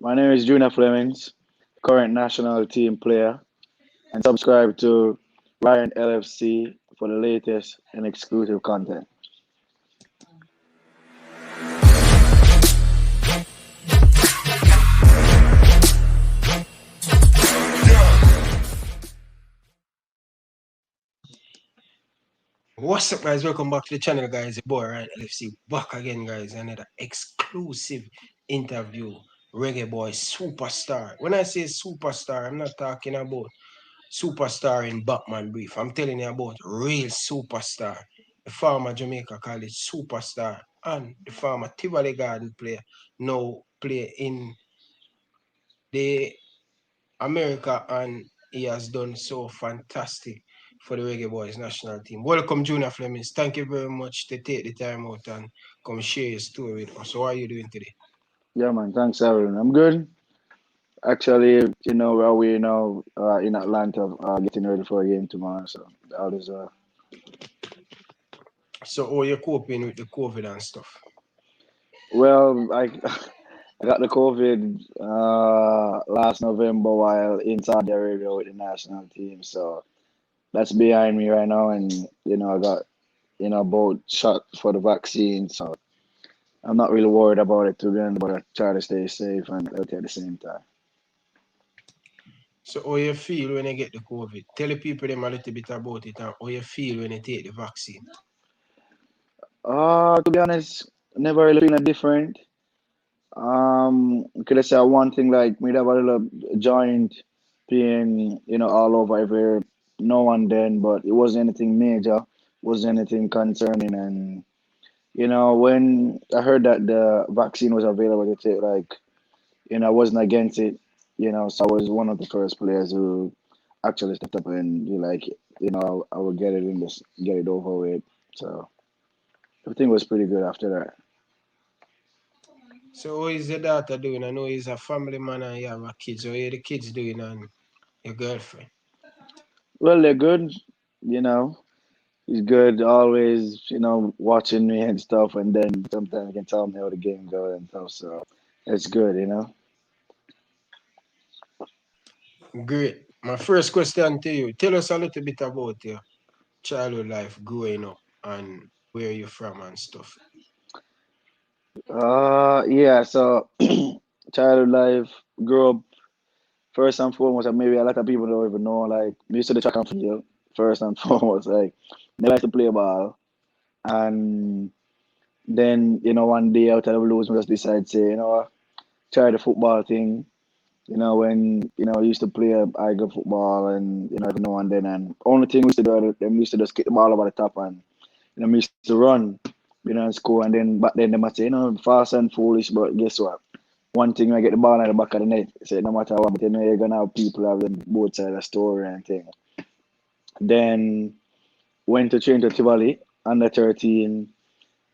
My name is Junior Flemmings, current national team player, and subscribe to Ryan LFC for the latest and exclusive content. What's up, guys? Welcome back to the channel, guys. Your boy Ryan LFC back again, guys. Another exclusive interview. Reggae Boyz superstar. When I say superstar, I'm not talking about superstar in Batman brief. I'm telling you about real superstar. The former Jamaica College superstar and the former Tivoli Garden player now play in the America, and he has done so fantastic for the Reggae Boyz national team. Welcome, Junior Flemmings. Thank you very much to take the time out and come share your story with us. So, how are you doing today? Yeah, man. Thanks, everyone. I'm good. Actually, we're away now in Atlanta, getting ready for a game tomorrow. So all is So, how are you coping with the COVID and stuff? well. I got the COVID last November while in Saudi Arabia with the national team. So that's behind me right now, and I got both shots for the vaccine. So I'm not really worried about it to be honest, but I try to stay safe and healthy at the same time. So, how you feel when you get the COVID? Tell the people them a little bit about it and how you feel when you take the vaccine. To be honest, never really feeling different. Could I say one thing like me have a little joint pain, all over everywhere now and then, but it wasn't anything major, wasn't anything concerning. And when I heard that the vaccine was available to take, like, I wasn't against it, so I was one of the first players who actually stepped up and be like, I would get it in this, get it over with. So everything was pretty good after that. So, how is your daughter doing? I know he's a family man and you have a kid. So, how are the kids doing and your girlfriend? Well, they're good, you know. He's good, always, watching me and stuff, and then sometimes he can tell me how the game goes and stuff. So it's good. Great. My first question to you, tell us a little bit about your childhood life growing up and where you're from and stuff. Yeah. So childhood life, grew up first and foremost, and maybe a lot of people don't even know. Like me used to the track and field first and foremost. Like never like to play ball, and then one day out of the blues, we just decide say, what, try the football thing. When I used to play I go football and every now and then, and only thing we used to do, them used to just kick the ball over the top, and we used to run, and score, and then back then they might say, fast and foolish, but guess what? One thing I get the ball at the back of the net, say no matter what, but you're gonna have people have them both sides of the story and thing. Then went to train to Tivoli under 13.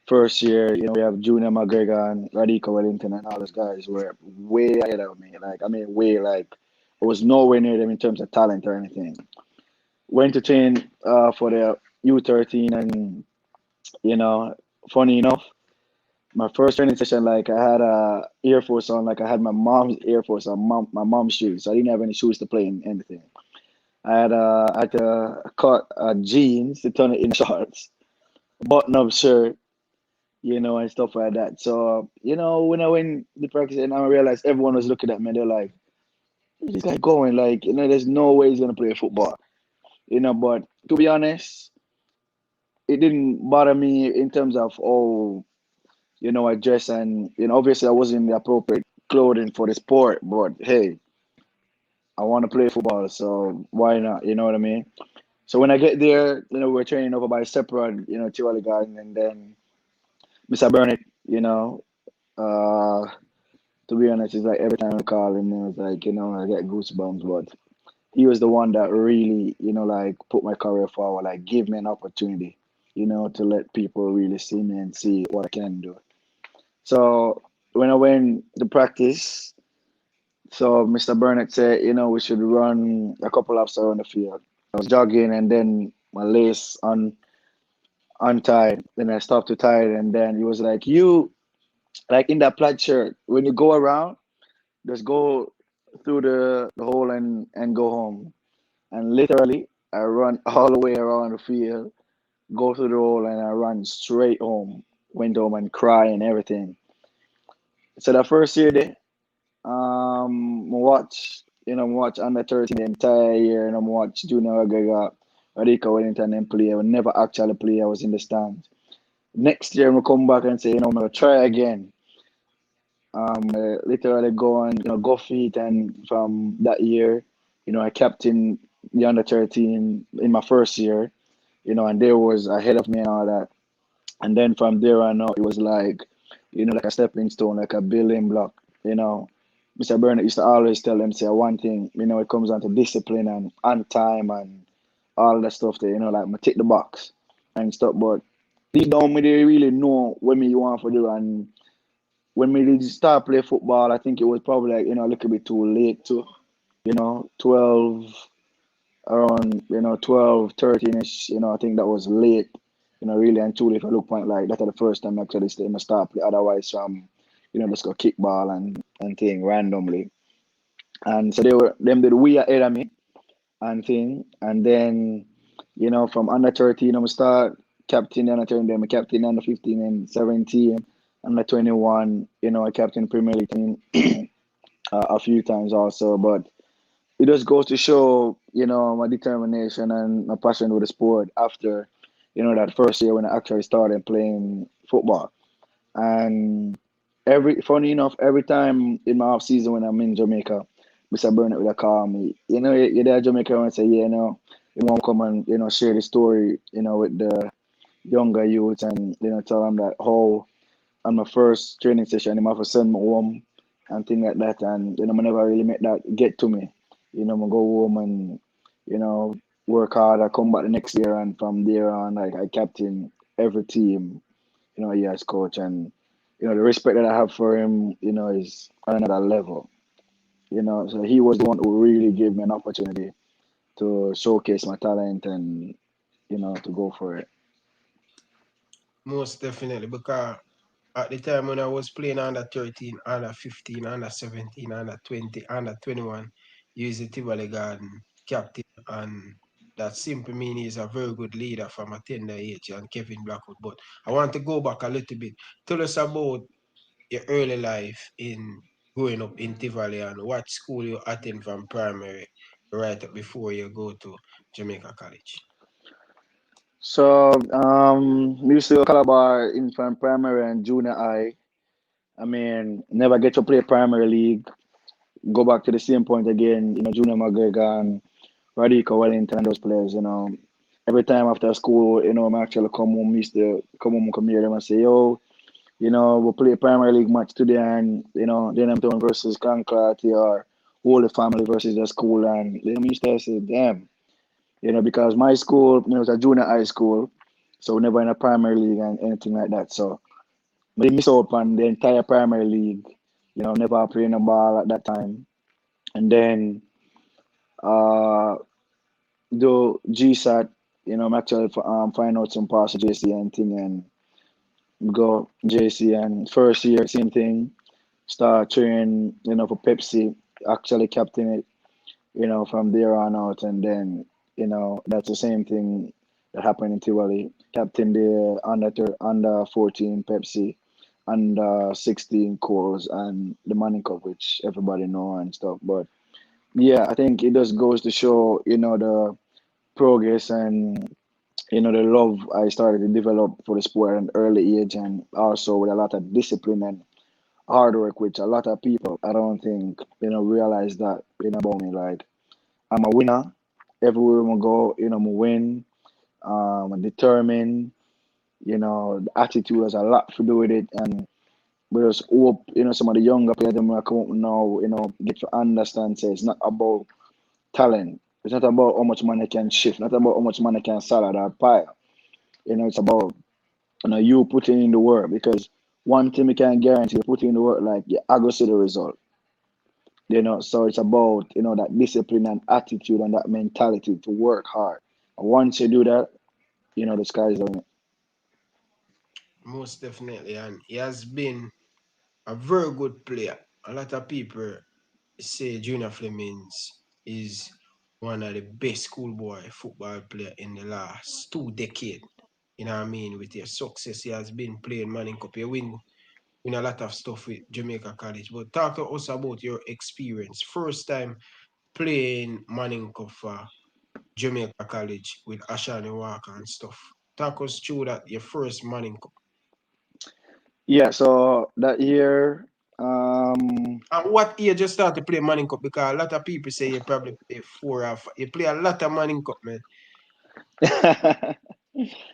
First year, we have Junior McGregor and Radico Wellington and all those guys were way ahead of me. Like, I mean, way like I was nowhere near them in terms of talent or anything. Went to train for the U13, and you know, funny enough, my first training session, like I had a Air Force on, like I had my mom's Air Force on, my mom's shoes. So I didn't have any shoes to play in anything. I had to cut jeans to turn it in shorts, button up shirt, and stuff like that. So, when I went to practice and I realized everyone was looking at me, they're like, where's this guy going? Like, there's no way he's gonna play football. But to be honest, it didn't bother me in terms of I dress, and obviously I wasn't in the appropriate clothing for the sport, but hey, I want to play football, so why not? You know what I mean? So when I get there, we're training over by separate, Tivoli Garden, and then Mr. Burnett, uh to be honest, it's like every time I call him, it's like, I get goosebumps. But he was the one that really, like put my career forward, like give me an opportunity, to let people really see me and see what I can do. So when I went to practice, so Mr. Burnett said, we should run a couple laps around the field. I was jogging, and then my lace untied. Then I stopped to tie it, and then he was like, you, like in that plaid shirt, when you go around, just go through the hole and go home. And literally, I run all the way around the field, go through the hole, and I run straight home. Went home and cry and everything. So the first year there, watch under 13 the entire year, and I watch Junior Gaga, Rico Wellington and play. I would never actually play. I was in the stands. Next year, I come back and say, I'm gonna try again. Literally go and go feet, and from that year, I captain the under 13 in my first year, and they was ahead of me and all that. And then from there on out, it was like a stepping stone, like a building block. Mr. Burnett used to always tell them, say one thing, it comes down to discipline and on time and all that stuff there, like me tick the box and stuff. But deep down, me they really know what me want to do. And when me did start play football, I think it was probably like, a little bit too late to, 12, around, 12, 13-ish, I think that was late, really and truly, if I look point like that's the first time I actually start play. Otherwise, just go kickball and thing randomly. And so them did way ahead of me and thing. And then, from under 13, I'm start captain under 13, then I captain under 15 and 17, under 21, I captain Premier League team a few times also. But it just goes to show, my determination and my passion with the sport after, that first year when I actually started playing football. And funny enough, every time in my off season when I'm in Jamaica, Mr. Burnett will call me. You're there in Jamaica and say, yeah, you want to come and, share the story, with the younger youths and, tell them that how on my first training session, I'm have to send me home and things like that. And, I never really make that get to me. I go home and, you know, work hard. I come back the next year and from there on, like I captain every team, he as coach. And, the respect that I have for him, is on another level. So he was the one who really gave me an opportunity to showcase my talent and, to go for it. Most definitely, because at the time when I was playing under 13, under 15, under 17, under 20, under 21, you is the Tivoli Garden captain, and that simply means he's a very good leader from a tender age, and Kevin Blackwood. But I want to go back a little bit. Tell us about your early life in growing up in Tivoli and what school you attend from primary right up before you go to Jamaica College. So, we used to go Calabar in from primary and junior high. I mean, never get to play primary league. Go back to the same point again, Junior McGregor and Radico Wellington and those players, Every time after school, I'm actually come home, used to come here, them and say, yo, we'll play primary league match today and, then I'm doing versus Concord or Holy Family versus the school. And then we used to say, damn, because my school, was a junior high school, so never in a primary league and anything like that. So we miss out on the entire primary league, never playing a ball at that time. And then uh do GSAT, I'm actually find out some parts of JC and thing and go JC and first year same thing. Start training, for Pepsi, actually captain it, from there on out and then, that's the same thing that happened in Tivoli. Captain the under 14 Pepsi, under 16 Coles and the Money Cup, which everybody know and stuff. But yeah, I think it just goes to show, the progress and the love I started to develop for the sport at an early age and also with a lot of discipline and hard work, which a lot of people I don't think, realize that, about me. Like I'm a winner. Everywhere I go, I win. I'm determined, the attitude has a lot to do with it and we just hope, some of the younger players that will come up now, get to understand say it's not about talent. It's not about how much money can shift, not about how much money can sell at that pile. It's about you putting in the work because one thing we can guarantee you putting in the work like yeah, I go see the result. So it's about that discipline and attitude and that mentality to work hard. And once you do that, the sky's the limit. Most definitely, and he has been a very good player. A lot of people say Junior Flemmings is one of the best schoolboy football player in the last 2 decades. You know what I mean? With your success, he has been playing Manning Cup. You win a lot of stuff with Jamaica College. But talk to us about your experience. First time playing Manning Cup for Jamaica College with Ashani Walker and stuff. Talk us through that your first Manning Cup. Yeah, so that year, And what age you start to play Manning Cup? Because a lot of people say you probably play 4 or 5. You play a lot of Manning Cup, man.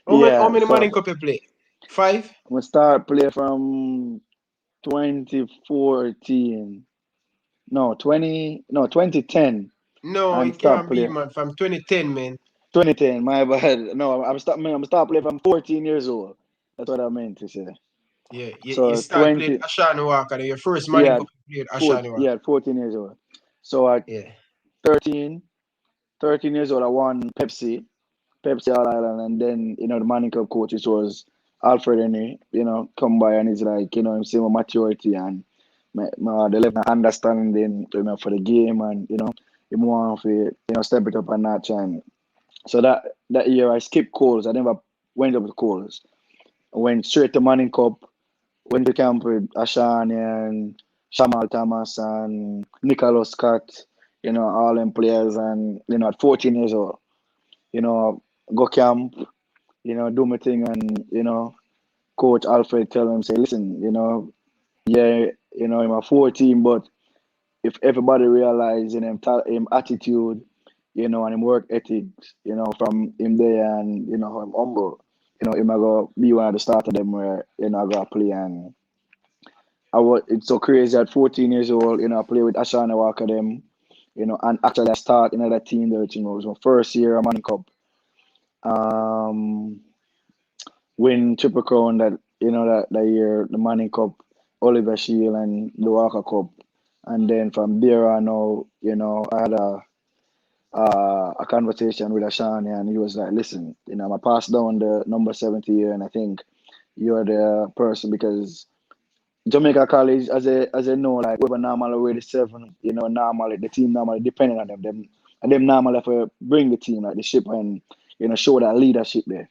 How yeah, many so Manning Cup you play? 5? I'm gonna start play from 2014. No, 2010 No, and it start can't be, play. man. From 2010, man. 2010, my bad. No, I'm start play from 14 years old. That's what I meant to say. Yeah, you So start playing 20, Ashani Walker. Your first Manning yeah, Cup you played Ashani Walker. 14 years old. So at Yeah. 13, 13 years old, I won Pepsi All Island, and then the Manning Cup coach, which was Alfred Henry, come by and he's like, him see my maturity and the level of understanding, for the game, and him want to, step it up a notch. And so that year I skipped calls. I never went up to calls. I went straight to Manning Cup. Went to camp with Ashan and Shamal Thomas and Nicholas Scott, all them players, and at 14 years old, you know, go camp, do my thing, and Coach Alfred tell him, say, listen, yeah, I'm a 14, but if everybody realize him attitude, and him work ethics, from him there, and him humble, him I go be one of the starter them where I go play. And it's so crazy at 14 years old, I play with Ashana Walker them, and actually I start in that team there, it was my first year of Manning Cup. Um, win Triple Crown that year, the Manning Cup, Oliver Shield, and the Walker Cup. And then from there on out, I had a conversation with Ashani, and he was like, listen, I'm a pass down the number 70 year, and I think you're the person because Jamaica College, as I know, like we were normally already seven, normally the team normally depending on them, and them normally have to bring the team like the ship and show that leadership there.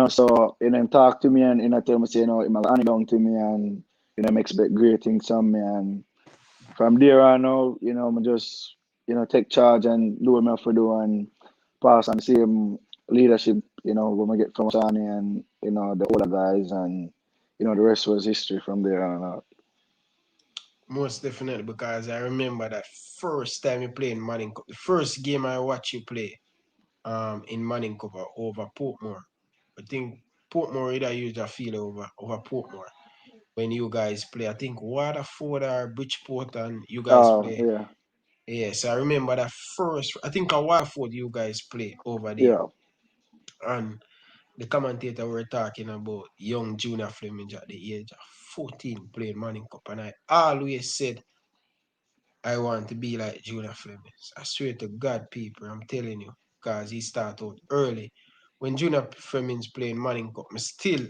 So him talk to me and tell me say him hand down to me and him expect great things from me, and from there on now, I just take charge and do what I have to do and pass on the same leadership, when we get from Sani and the older guys, and the rest was history from there on out. Most definitely, because I remember that first time you played in Manning Cup, the first game I watched you play in Manning Cup over Portmore. I think Portmore either used a feel over Portmore when you guys play. I think Waterford or Bridgeport and you guys Oh play. yeah, Yes, I remember that first. I think at Waterford you guys play over there. yeah, And the commentator were talking about young Junior Flemmings at the age of 14 playing Manning Cup. And I always said, I want to be like Junior Flemmings. I swear to God, people, I'm telling you, because he started out early. When Junior Flemmings playing Manning Cup, I'm still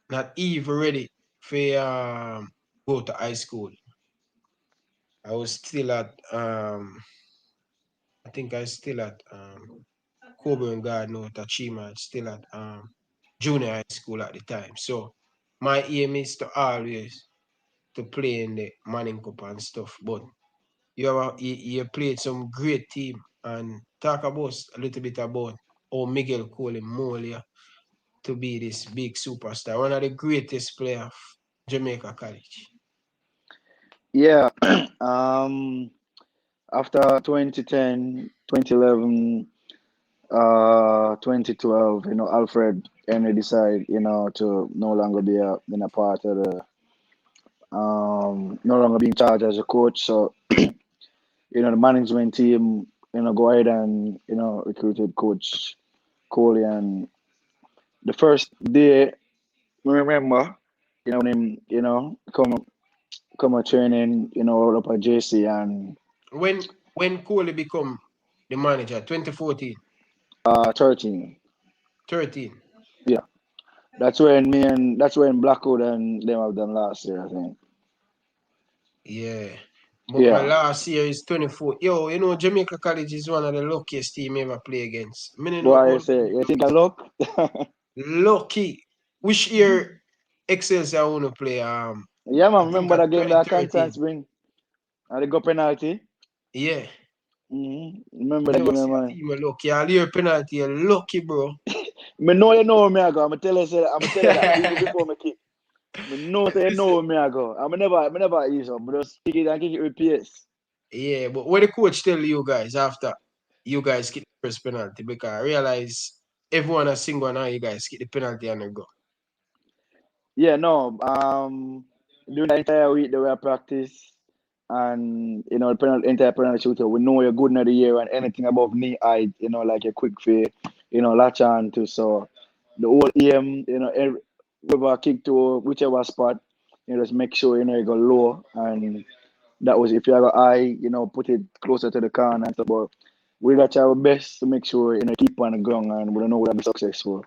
not even ready for go to high school. I was still at I think I still at Coburn Garden out at Chima, still at junior high school at the time. So my aim is to always to play in the Manning Cup and stuff. But you played some great team and talk about a little bit about how Miguel Cole mold you to be this big superstar, one of the greatest players of Jamaica College. yeah. um, After 2010, 2011, 2012, Alfred Henry decided, to no longer be a part of no longer be in charge as a coach. So, the management team, go ahead and, recruited Coach Coley. And the first day, I remember, when him, come a training, up at JC and When Cole become the manager, 2014, 13. 13. Yeah. That's when Blackwood and them have done last year, I think. Yeah. But my Yeah. last year is 24. Yo, you know, Jamaica College is one of the luckiest team ever play against. Me no know Boy, I all say, you think I look? lucky. Which year Excelsior want to play? Yeah, I man. think Remember at that game that Constance 2013. bring? And they got penalty. Yeah. Remember Me that never game, see a man. team a lucky. All year penalty, you're lucky, bro. Me know you know me, I go. I'm tell you that even before me kick. Me know say you Listen, know me, I go. I never ease up. But just kick it and kick it with pace. yeah, but what the coach tell you guys after you guys get the first penalty? Because I realize everyone has single now you guys get the penalty and they go. Yeah, no. During the entire week they were practice, and the entire penalty shooter, we know you're good in the year, and anything above knee height, like a quick fade, latch on to. So the whole aim, whoever kick to whichever spot, just make sure you go low, and that was if you have a high, put it closer to the corner and stuff. But we try our best to make sure keep on the ground, and we don't know we'll be successful.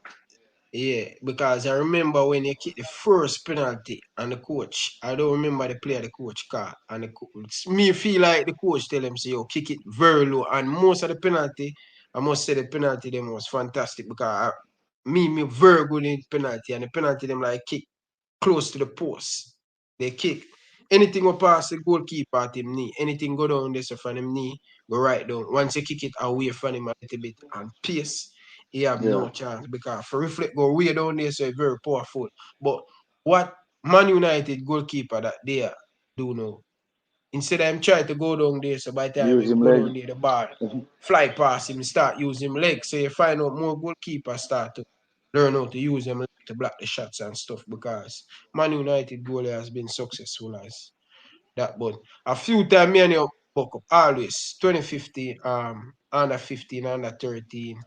Yeah, because I remember when you kick the first penalty and the coach, I don't remember the player the coach caught. And the coach, me feel like the coach tell him, say, yo, kick it very low. And most of the penalty, I must say the penalty them was fantastic because me very good in penalty. And the penalty them like kick close to the post. They kick. Anything will pass the goalkeeper at him knee. Anything go down this from him knee, go right down. Once you kick it away from him a little bit and pace, he have Yeah. no chance because for reflect go way down there, so it's very powerful. But what Man United goalkeeper that they do know, instead of him try to go down there, so by the time Use him him go leg. down there, the ball fly past him, start using him legs. So you find out more goalkeepers start to learn how to use them to block the shots and stuff because Man United goalie has been successful as that. But a few times me and you buck up always 2015, under 15, under 13,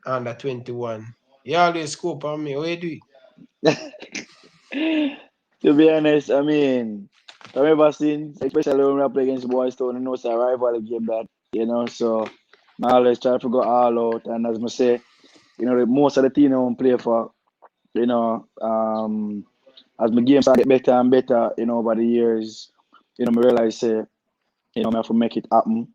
under 21. You always scope on me. What you do? To be honest, I mean, from ever since, especially when we play against Boys Town, it's a rival game so I always try to go all out. And as I say, most of the team I want play for, as my game start get better and better, over the years, I realize, I have to make it happen.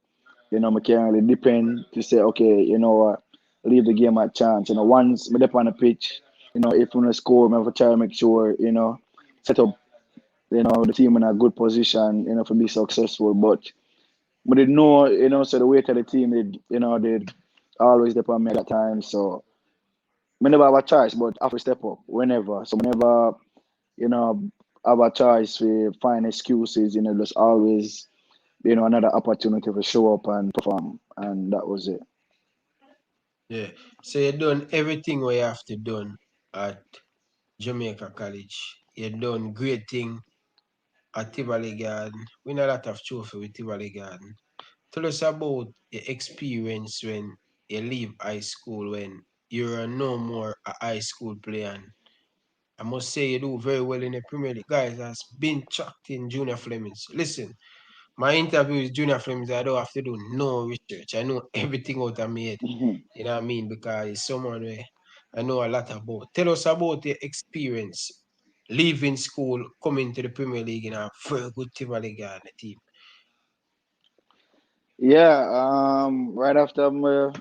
I can't really depend to say, okay, what, leave the game at chance. Once we dip on the pitch, if we score, I have to try to make sure, set up the team in a good position, to be successful. But they know, so the weight of the team, they always depend on me at that time. So we never have a choice, but have to step up whenever. So whenever, you know, have a choice to find excuses, there's always, another opportunity to show up and perform. And that was it. Yeah. So you done everything what you have to done at Jamaica College. You done great thing at Tivoli Garden. Win a lot of trophy with Tivoli Garden. Tell us about your experience when you leave high school, when you're no more a high school player. And I must say you do very well in the Premier League. Guys, has been chucked in Junior Flemmings. Listen, my interview with Junior Flemmings, I don't have to do no research. I know everything out of my head. You know what I mean? Because it's someone where I know a lot about. Tell us about your experience leaving school, coming to the Premier League in a very good Tivoli Garden team. Yeah, right after I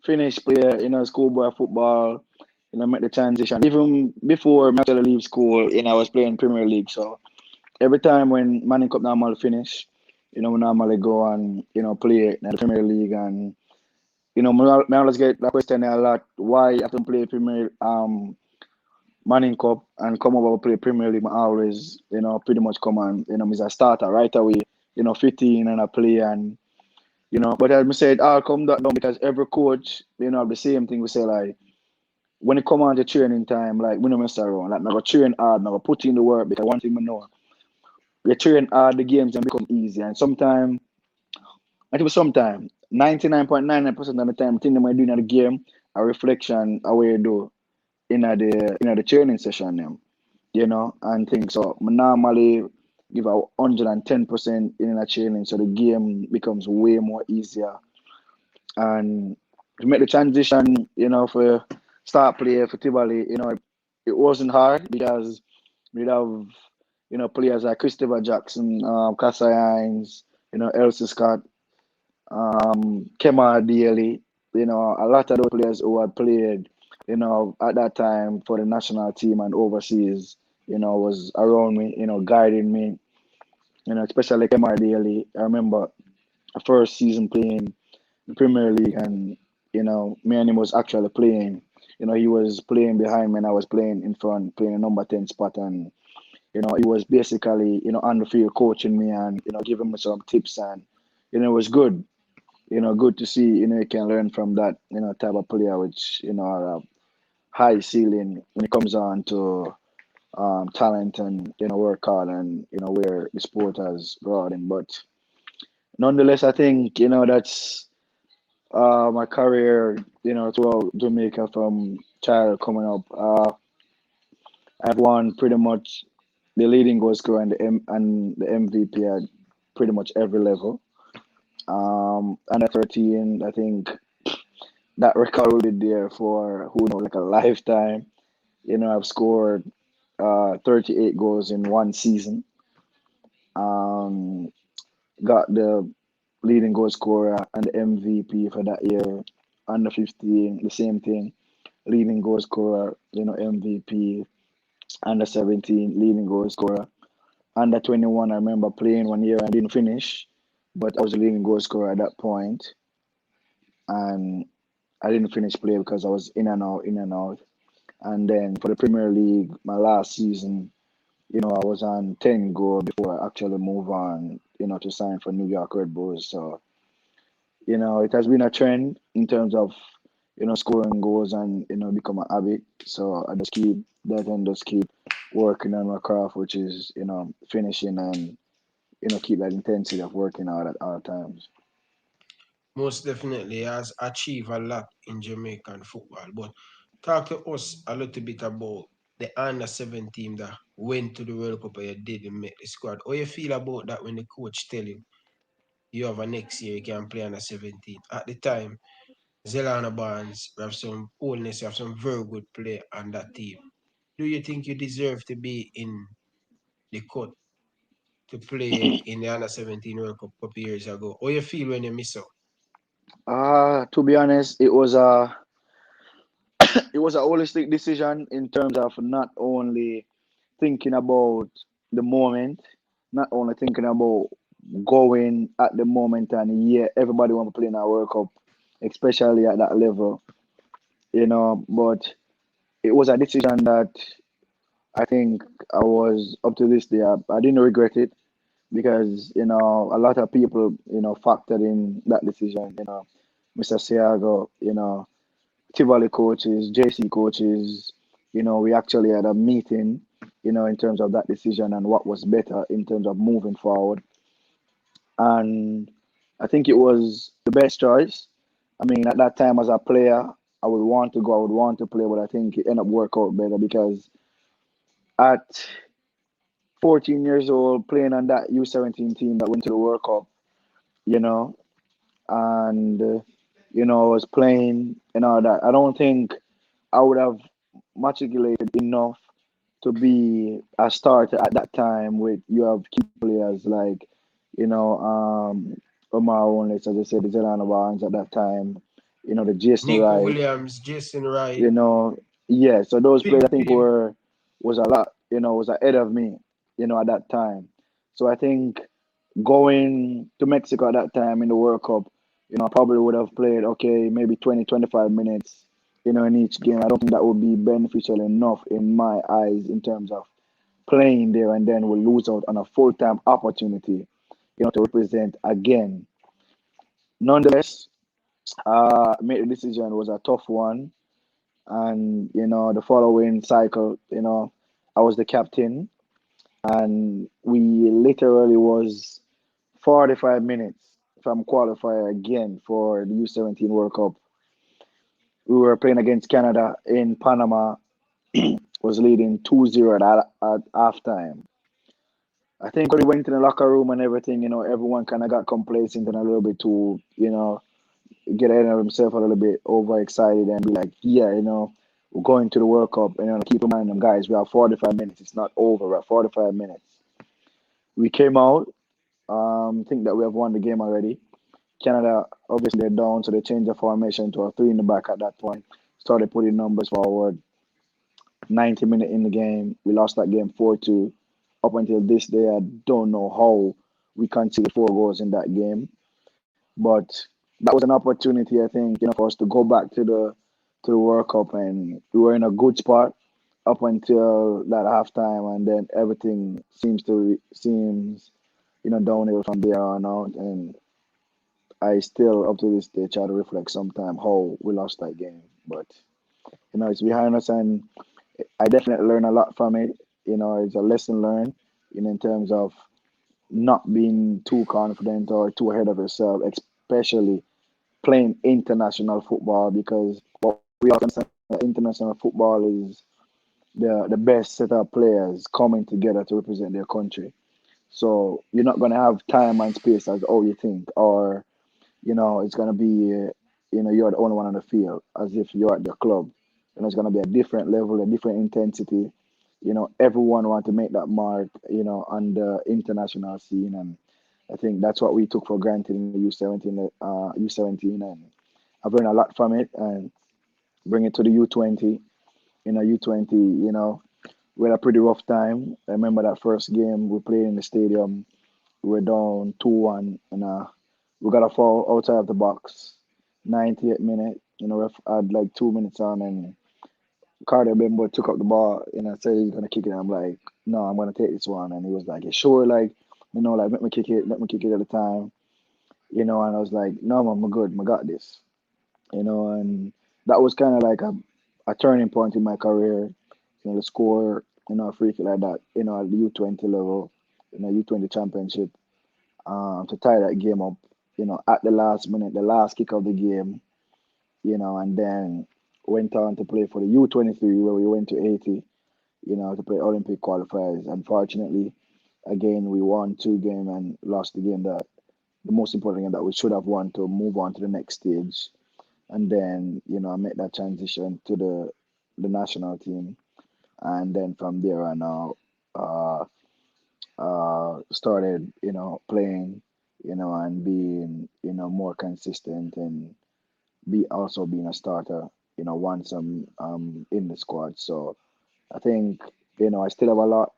finished play, schoolboy football, make the transition. Even before I actually leave school, I was playing Premier League. So every time when Manning Cup normal finish, we normally go and, play in the Premier League. And, me always get that question a lot, why after play Premier Manning Cup and come over play Premier League, I always, pretty much come and, as a starter right away, fit in and I play and, but as I said, I'll come that down because every coach, have the same thing. We say like when it come on to training time, like we don't mess around. Like never train hard, never put in the work because one thing we know, you train hard, the games then become easy. And sometimes, I think sometimes, 99.99% of the time, the thing they might do in the game, a reflection, a way you do in the training session them, and things. So I normally give a 110% in a training, so the game becomes way more easier. And to make the transition, for start play for Tivoli, it wasn't hard because we have players like Christopher Jackson, Kasai Hines, Elsie Scott, Kemar Daly, a lot of those players who had played, at that time for the national team and overseas, was around me, guiding me, especially Kemar Daly. I remember the first season playing the Premier League and, me and him was actually playing. He was playing behind me and I was playing in front, playing a number 10 spot and, he was basically, on the field coaching me and, giving me some tips and, it was good. Good to see, you can learn from that, type of player, which, are a high ceiling when it comes on to talent and, work hard and, where the sport has brought him. But nonetheless, I think, that's my career, throughout Jamaica from child coming up. I've won pretty much the leading goal scorer and the MVP at pretty much every level. Under 13, I think that record will be there for who knows, like a lifetime. I've scored 38 goals in one season. Um, got the leading goal scorer and the MVP for that year. Under 15, the same thing. Leading goal scorer, MVP. Under 17, leading goal scorer. Under 21, I remember playing one year and didn't finish, but I was the leading goal scorer at that point, and I didn't finish play because I was in and out, in and out. And then for the Premier League, my last season, I was on 10 goal before I actually move on, to sign for New York Red Bulls. So, it has been a trend in terms of, scoring goals and, become a habit. So I just keep that and just keep working on my craft, which is, finishing and, keep that intensity of working out at all times. Most definitely has achieved a lot in Jamaican football. But talk to us a little bit about the under 17 that went to the World Cup and you didn't make the squad. How you feel about that when the coach tell you have a next year you can play under 17? At the time, Zelana Barnes, you have some oldness, you have some very good play on that team. Do you think you deserve to be in the cut to play in the under 17 World Cup a couple years ago? How you feel when you miss out? To be honest, it was a holistic decision in terms of not only thinking about the moment, not only thinking about going at the moment and yeah, everybody want to play in a World Cup, especially at that level, but it was a decision that I think I was up to this day. I didn't regret it because, a lot of people, factored in that decision, Mr. Siago, Tivoli coaches, JC coaches, we actually had a meeting, in terms of that decision and what was better in terms of moving forward. And I think it was the best choice. I mean, at that time as a player, I would want to go, I would want to play, but I think it ended up work out better because at 14 years old, playing on that U17 team that went to the World Cup, you know, and, I was playing and all that, I don't think I would have matriculated enough to be a starter at that time with you have key players like, Omar Only, as I said, the Zelana Barnes at that time, the Jason Nico Wright, Williams, Jason Wright, you know, yeah. So those players I big think team. was a lot, was ahead of me, at that time. So I think going to Mexico at that time in the World Cup, I probably would have played okay, maybe 20, 25 minutes, in each game. I don't think that would be beneficial enough in my eyes in terms of playing there and then we'll lose out on a full-time opportunity, to represent again. Nonetheless, made the decision was a tough one. And, the following cycle, I was the captain and we literally was 45 minutes from qualifier again for the U17 World Cup. We were playing against Canada in Panama, was leading 2-0 at halftime. I think when we went in the locker room and everything, everyone kind of got complacent and a little bit too, get ahead of himself a little bit overexcited and be like, yeah, we're going to the World Cup. And keep reminding them, guys, we have 45 minutes. It's not over. We're at 45 minutes. We came out. Think that we have won the game already. Canada, obviously, they're down, so they changed the formation to a three in the back at that point. Started putting numbers forward. 90 minutes in the game, we lost that game 4-2. Up until this day, I don't know how we conceded 4 goals in that game, but that was an opportunity, I think, for us to go back to the World Cup, and we were in a good spot up until that halftime, and then everything seems downhill from there on out, and I still up to this day try to reflect sometime how we lost that game, but it's behind us, and I definitely learned a lot from it. It's a lesson learned, in terms of not being too confident or too ahead of yourself, especially playing international football, because what we all understand that international football is the best set of players coming together to represent their country. So you're not gonna have time and space as all you think, or it's gonna be you're the only one on the field as if you're at the club. It's gonna be a different level, a different intensity. Everyone want to make that mark, on the international scene, and I think that's what we took for granted in the U17, and I've learned a lot from it, and bring it to the U20. U20, we had a pretty rough time. I remember that first game we played in the stadium. We were down 2-1, and we got a foul outside of the box. 90th minute, ref had like 2 minutes on, and Carter Bimbo took up the ball, said he's gonna kick it. I'm like, no, I'm gonna take this one, and he was like, you sure? Like, like let me kick it at the time, and I was like, no, man, I'm good, I got this, and that was kind of like a turning point in my career, to score, a free kick like that, at the U20 level, U20 championship, to tie that game up, at the last minute, the last kick of the game, and then went on to play for the U23 where we went to 80, to play Olympic qualifiers. Unfortunately, again, we won 2 games and lost the game that the most important game that we should have won to move on to the next stage. And then, I made that transition to the national team. And then from there on out, uh, started, playing, and being, more consistent, and being a starter, once I'm in the squad. So I think, I still have a lot,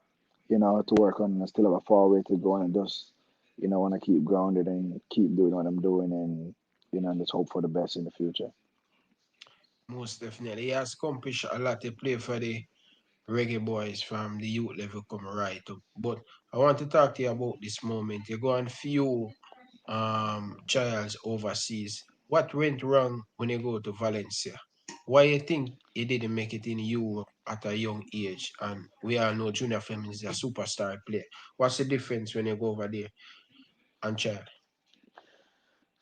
to work on. I still have a far way to go, and I just, want to keep grounded and keep doing what I'm doing, and and just hope for the best in the future. Most definitely. He has accomplished a lot. He play for the Reggae Boys from the youth level come right up. But I want to talk to you about this moment. You go on few trials overseas. What went wrong when you go to Valencia? Why you think you didn't make it in Europe at a young age? And we all know Junior Flemmings is a superstar player. What's the difference when you go over there and trial?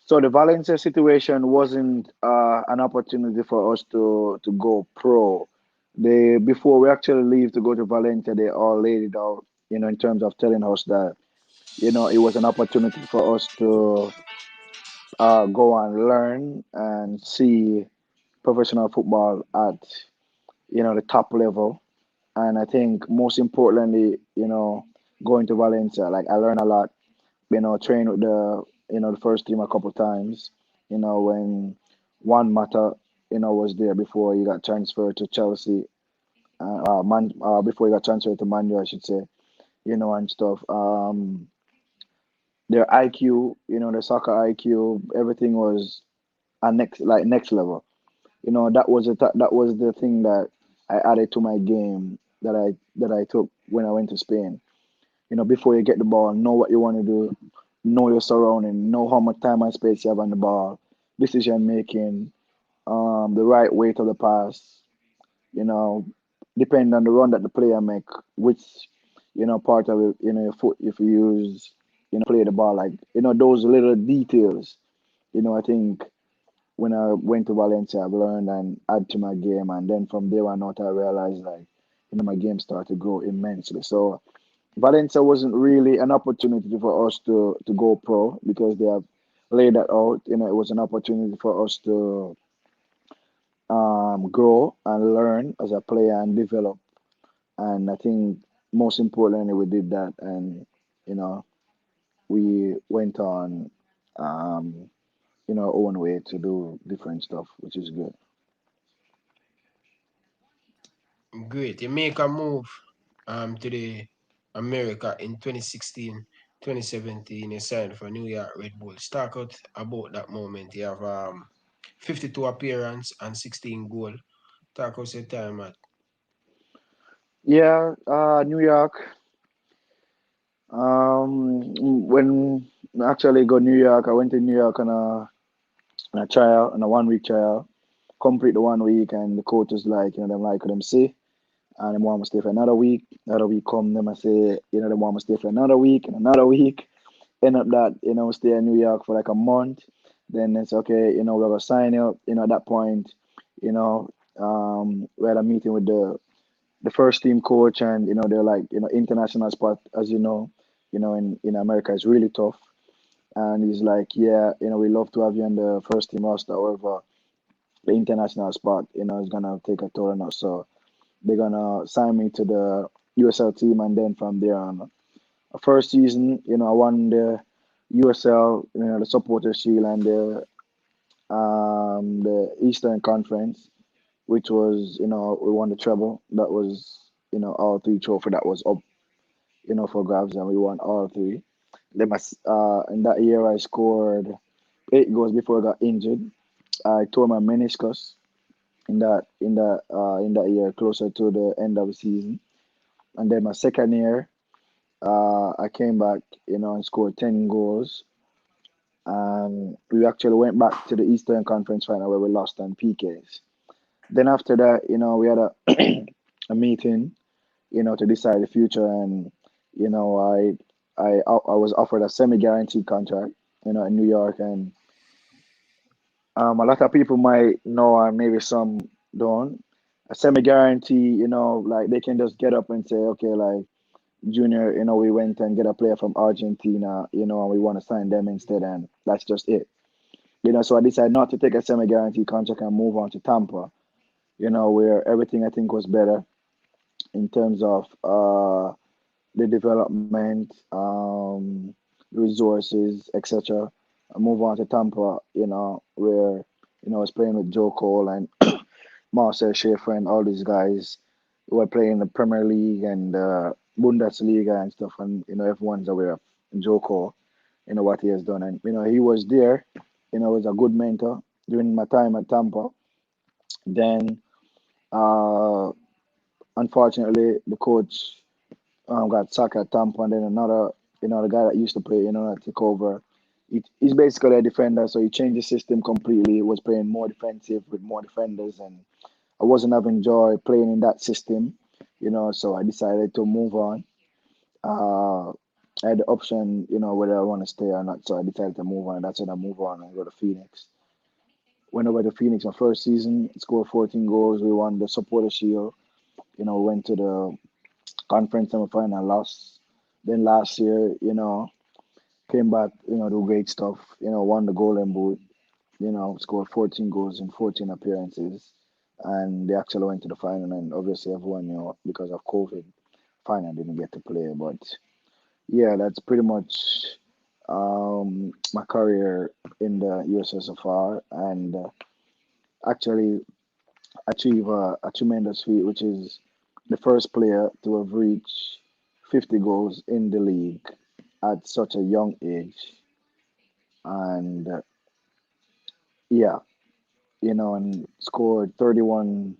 So the Valencia situation wasn't an opportunity for us to go pro. They Before we actually leave to go to Valencia, they all laid it out, in terms of telling us that it was an opportunity for us to go and learn and see professional football at the top level. And I think most importantly, going to Valencia, like I learned a lot. Trained with the first team a couple times. When Juan Mata, was there before he got transferred to Chelsea. Before he got transferred to Man U, I should say. And stuff. Their IQ, their soccer IQ, everything was a next level. That was the thing that I added to my game that I took when I went to Spain. Before you get the ball, know what you want to do, know your surrounding, know how much time and space you have on the ball, decision making, the right weight of the pass, you know, depending on the run that the player make, which, part of it, your foot if you use, play the ball, like, those little details, I think when I went to Valencia, I've learned and add to my game, and then from there on out, I realized, like, my game started to grow immensely. So Valencia wasn't really an opportunity for us to go pro because they have laid that out. It was an opportunity for us to grow and learn as a player and develop. And I think most importantly, we did that. And you know, we went on, um, our own way to do different stuff, which is good. Great. You make a move to the America in 2016, 2017. You signed for New York Red Bulls. Talk out about that moment. You have 52 appearance and 16 goal. Talk out your time at Yeah, New York. When I actually got New York, I went to New York on a trial, on a 1 week trial. Complete the 1 week, and the coach was like, them like them see, and them want to stay for another week. Another week come, them I say, them want to stay for another week and another week. End up that, stay in New York for like a month. Then it's okay, we're gonna sign you. At that point, you know, we had a meeting with the first team coach, and they're like, international spot, as in America is really tough. And he's like, yeah, we love to have you on the first team roster. However, the international spot, is gonna take a toll on us. So they're gonna sign me to the USL team, and then from there on, first season, I won the USL, the Supporter Shield, and the Eastern Conference, which was, we won the treble. That was, all three trophy that was up, for grabs, and we won all three. Then in that year, I scored 8 goals before I got injured. I tore my meniscus in that year, closer to the end of the season. And then my second year, I came back, and scored 10 goals. We actually went back to the Eastern Conference final where we lost on PKs. Then after that, we had a meeting, to decide the future, and I was offered a semi-guaranteed contract, in New York, and a lot of people might know, and maybe some don't. A semi-guarantee, like they can just get up and say, okay, like Junior, we went and get a player from Argentina, and we want to sign them instead, and that's just it. So I decided not to take a semi-guaranteed contract and move on to Tampa, where everything I think was better in terms of the development, resources, etc. I move on to Tampa, where I was playing with Joe Cole and Marcel Schaefer and all these guys who were playing in the Premier League and Bundesliga and stuff, and everyone's aware of Joe Cole, what he has done, and he was there, was a good mentor during my time at Tampa. Then, uh, unfortunately, the coach got sacked at Tampa, and then another, the guy that used to play, took over. He's basically a defender, so he changed the system completely. He was playing more defensive with more defenders, and I wasn't having joy playing in that system, so I decided to move on. Uh, I had the option, whether I want to stay or not, so I decided to move on. That's when I move on and go to Phoenix. Went over to Phoenix my first season, scored 14 goals. We won the Supporter Shield. Went to the conference semifinal, lost. Then last year, came back, do great stuff. Won the Golden Boot. Scored 14 goals in 14 appearances, and they actually went to the final. And obviously, everyone, because of COVID, final didn't get to play. But yeah, that's pretty much my career in the USSFR, and actually achieve a tremendous feat, which is the first player to have reached 50 goals in the league at such a young age. And yeah, and scored 31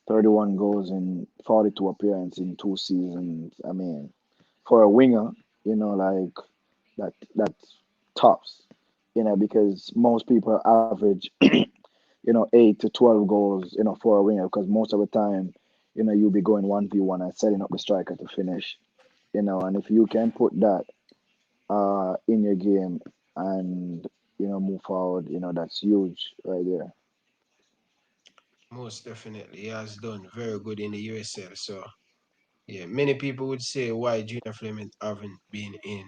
goals in 42 appearances in 2 seasons. I mean, for a winger, like that's tops, because most people average, 8 to 12 goals, for a winger, because most of the time, you'll be going 1v1 and setting up the striker to finish, and if you can put that in your game and move forward, that's huge right there. most definitely. He has done very good in the USL. So yeah, many people would say why Junior Fleming haven't been in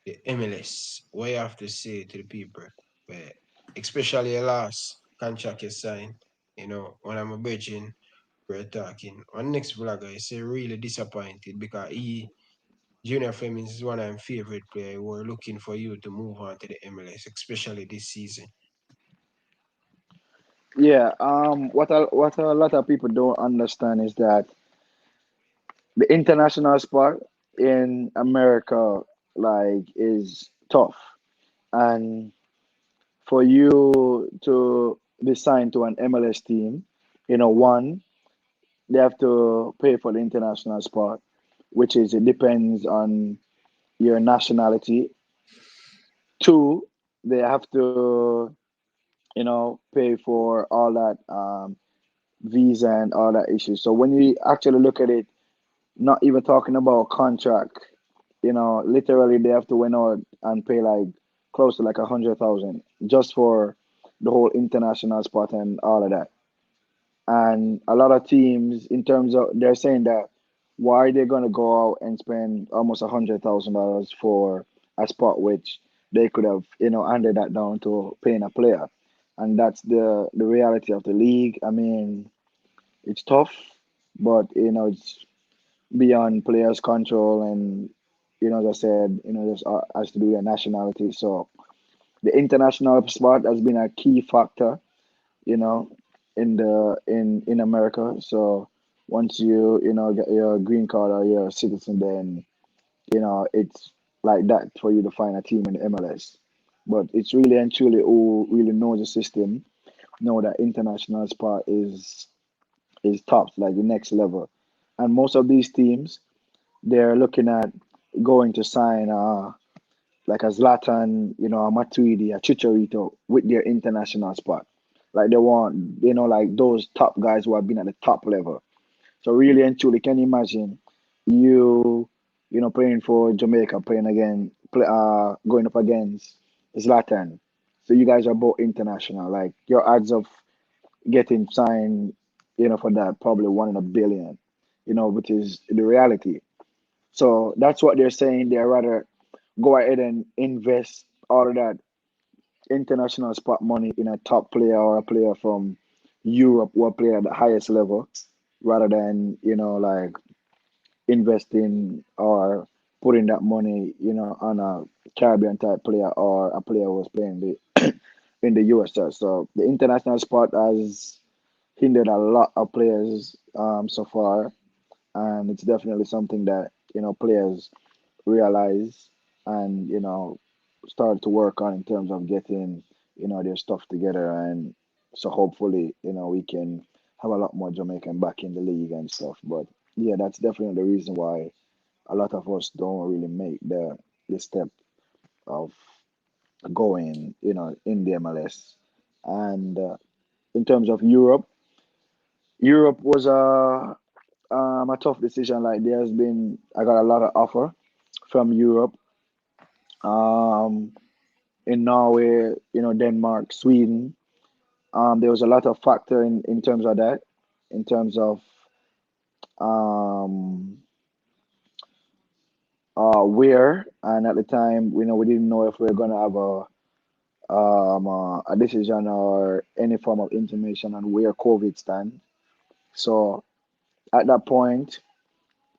the MLS. What you have to say to the people, where especially a last contract you sign, when I'm a virgin, we're talking. One next vlogger is really disappointed because he Junior Flemmings is one of my favorite players. We're looking for you to move on to the MLS, especially this season. Yeah. What a lot of people don't understand is that the international sport in America like is tough, and for you to be signed to an MLS team, one, they have to pay for the international sport, which is it depends on your nationality. Two, they have to, pay for all that visa and all that issues. So when you actually look at it, not even talking about contract, literally they have to went out and pay like close to like 100,000 just for the whole international spot and all of that. And a lot of teams, in terms of, they're saying that why they're gonna go out and spend almost $100,000 for a spot which they could have, handed that down to paying a player. And that's the reality of the league. I mean, it's tough, but it's beyond players' control, and as I said, just has to do with nationality. So the international spot has been a key factor, you know, in America. So once you get your green card or you're a citizen, then it's like that for you to find a team in the MLS. But it's really and truly who really knows the system know that international spot is top, like the next level. And most of these teams, they're looking at going to sign like a Zlatan, a Matuidi, a Chicharito with their international spot. Like they want, like those top guys who have been at the top level. So really and truly, can you imagine you, playing for Jamaica, playing again, going up against Zlatan. So you guys are both international. Like your odds of getting signed, for that probably 1 in a billion, which is the reality. So that's what they're saying. They're rather go ahead and invest all of that international spot money in a top player or a player from Europe or a player at the highest level rather than, like investing or putting that money, on a Caribbean type player or a player who was playing in the USL. So the international spot has hindered a lot of players so far, and it's definitely something that players realize and start to work on in terms of getting their stuff together. And so hopefully we can have a lot more Jamaican back in the league and stuff. But yeah, that's definitely the reason why a lot of us don't really make the step of going in the MLS. And in terms of Europe was a tough decision. Like there's been, I got a lot of offer from Europe, um, in Norway, Denmark, Sweden. There was a lot of factor in terms of that, in terms of um, where, and at the time, we didn't know if we were gonna have a decision or any form of information on where COVID stand. So at that point,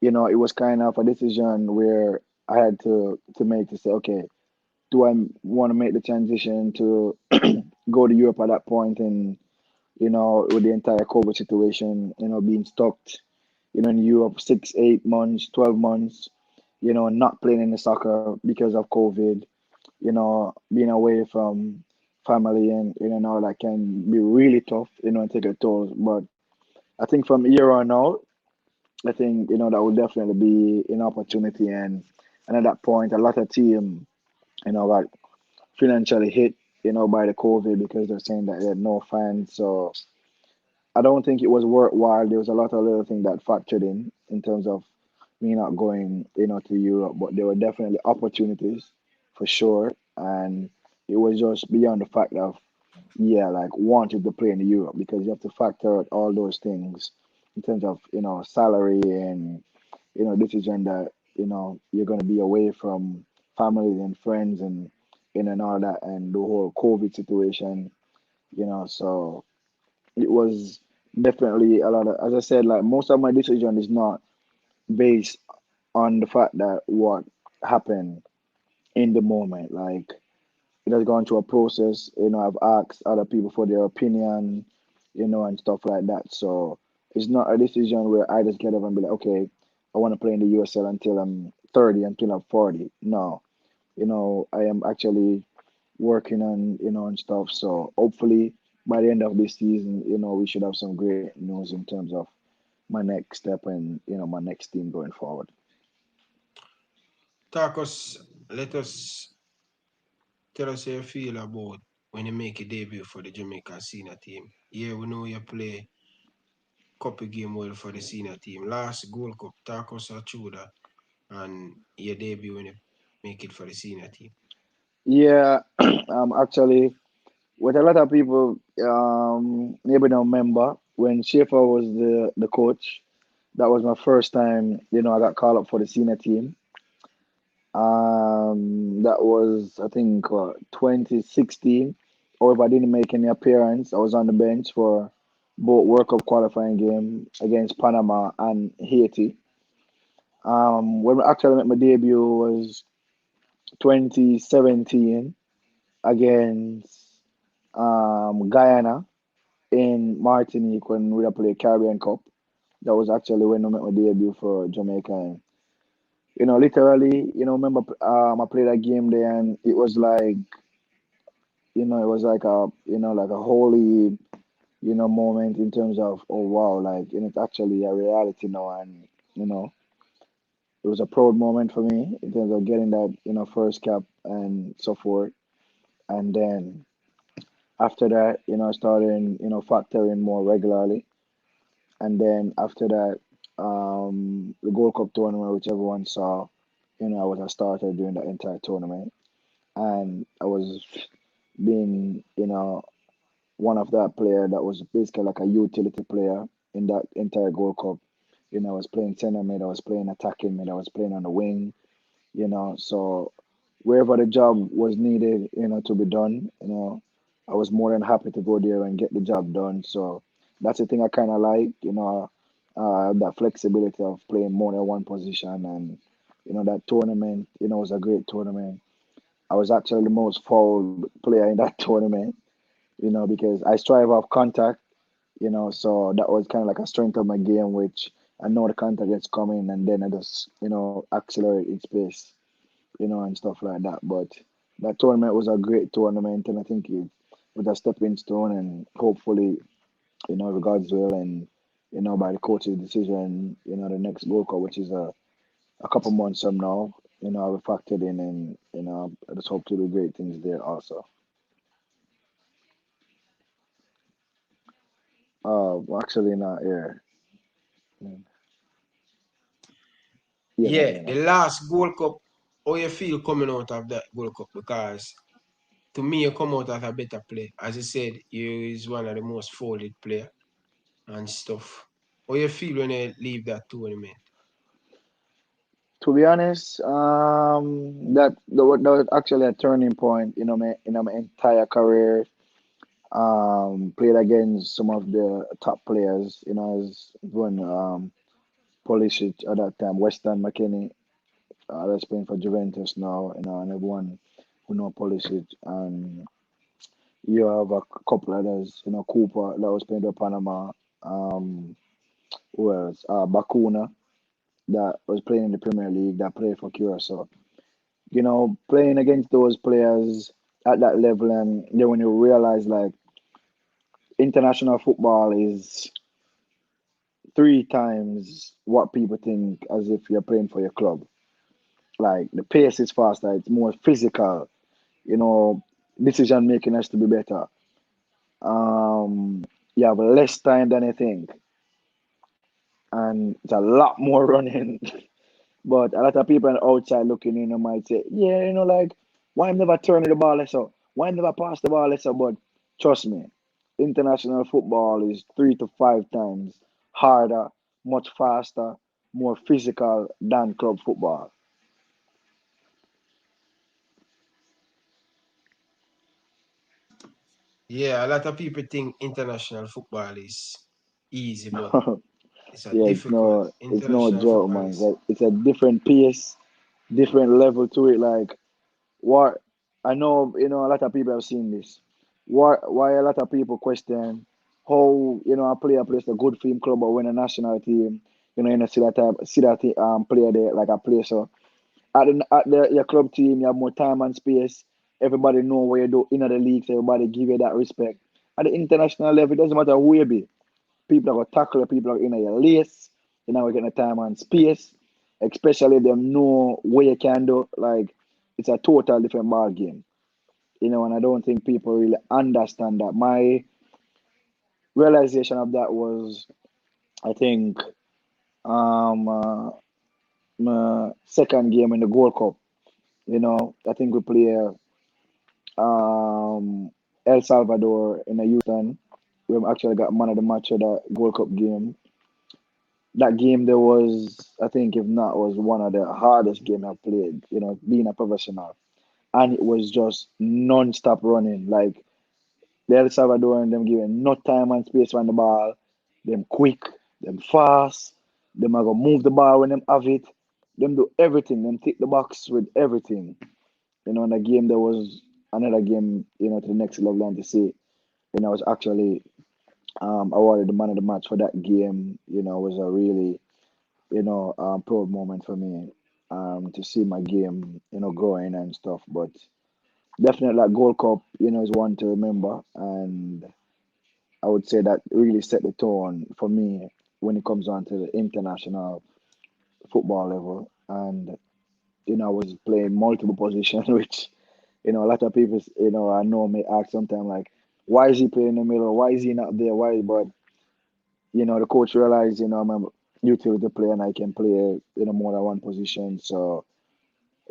it was kind of a decision where I had to make to say, okay, do I want to make the transition to go to Europe at that point, and with the entire COVID situation, being stuck, in Europe 6, 8 months, 12 months, not playing any soccer because of COVID, being away from family and and all that can be really tough, and take a toll. But I think from here on out, I think that would definitely be an opportunity, and at that point, a lot of team, got financially hit, by the COVID because they're saying that they had no fans. So I don't think it was worthwhile. There was a lot of little things that factored in terms of me not going, to Europe, but there were definitely opportunities for sure. And it was just beyond the fact of, yeah, like wanted to play in Europe because you have to factor out all those things in terms of, salary and, decision that, you're going to be away from family and friends and, and all that and the whole COVID situation, so it was definitely a lot of, as I said, like most of my decision is not based on the fact that what happened in the moment. Like it has gone through a process. I've asked other people for their opinion, and stuff like that. So it's not a decision where I just get up and be like, okay, I want to play in the USL until I'm 30, until I'm 40. No, I am actually working on, and stuff. So hopefully by the end of this season, we should have some great news in terms of my next step and, my next team going forward. Let us tell us how you feel about when you make a debut for the Jamaica senior team. Yeah, we know you play couple game well for the senior team. Last Gold Cup, talk us through that and your debut when you make it for the senior team. Yeah, actually, what a lot of people maybe don't remember, when Schaefer was the coach, that was my first time, I got called up for the senior team. That was, I think, 2016. However, I didn't make any appearance. I was on the bench for both World Cup qualifying game against Panama and Haiti. When I actually made my debut was 2017 against Guyana in Martinique when we played Caribbean Cup. That was actually when I made my debut for Jamaica. And, literally, remember I played that game there, and it was like, it was like a holy, moment in terms of, oh wow, like, it's actually a reality now, and you know, it was a proud moment for me in terms of getting that, first cap and so forth. And then after that, I started, factoring more regularly. And then after that, the Gold Cup tournament, which everyone saw, I was a starter during the entire tournament. And I was being, one of that player that was basically like a utility player in that entire Gold Cup. I was playing center mid, I was playing attacking mid, I was playing on the wing, so wherever the job was needed, to be done, I was more than happy to go there and get the job done. So that's the thing I kind of like, that flexibility of playing more than one position. And that tournament, was a great tournament. I was actually the most fouled player in that tournament, because I strive off contact, so that was kind of like a strength of my game, which I know the contact gets coming, and then I just, accelerate its pace, and stuff like that. But that tournament was a great tournament, and I think it was a stepping stone, and hopefully, with God's will and, by the coach's decision, the next Gold Cup, which is a couple months from now, I'll be factored in, and, I just hope to do great things there also. Actually, not here. Mm. Yeah, not Yeah, here the now. last Gold Cup, how you feel coming out of that Gold Cup? Because to me, you come out as a better player. As I said, you is one of the most folded player and stuff. How you feel when you leave that tournament? To be honest, that was actually a turning point, my entire career. Played against some of the top players, as when Pulisic at that time, Weston McKennie, that's playing for Juventus now, and everyone who know Pulisic, and you have a couple others, Cooper that was playing for Panama, um, who else? Bakuna that was playing in the Premier League, that played for Curacao. Playing against those players at that level, and then when you realize like international football is three times what people think as if you're playing for your club. Like the pace is faster, it's more physical, you know, decision making has to be better. Um, you have less time than I think, and it's a lot more running. But a lot of people on the outside looking in might say, yeah, like, why I'm never turning the ball less up? Why I'm never pass the ball less up? But trust me, international football is 3 to 5 times harder, much faster, more physical than club football. Yeah, a lot of people think international football is easy, but It's a Yeah, difficult it's no international joke, football man. is. It's a different pace, different level to it. Like what I know, a lot of people have seen this. Why a lot of people question how a player plays a good film club or win a national team. See that player there like a player. So at your club team, you have more time and space. Everybody know what you do in the leagues. Everybody give you that respect. At the international level, it doesn't matter who you be. People are gonna tackle you, people are in your lace. We're getting the time and space. Especially them know what you can do. Like it's a total different ball game. And I don't think people really understand that. My realization of that was, I think, my second game in the Gold Cup. I think we play El Salvador in a Houston. We actually got man of the match of the Gold Cup game. That game there was, I think, if not, was one of the hardest game I've played. Being a professional, and it was just non-stop running. Like the El Salvador them giving no time and space on the ball. Them quick, them fast. Them are gonna move the ball when them have it. Them do everything. Them tick the box with everything. In the game there was another game. To the next level and to see. I was actually awarded the man of the match for that game. Was a really proud moment for me. To see my game, growing and stuff. But definitely that Gold Cup, is one to remember. And I would say that really set the tone for me when it comes on to the international football level. And, I was playing multiple positions, which, a lot of people, I know may ask sometimes like, why is he playing in the middle? Why is he not there? Why? But, the coach realized, I'm a utility player and I can play, more than one position. So,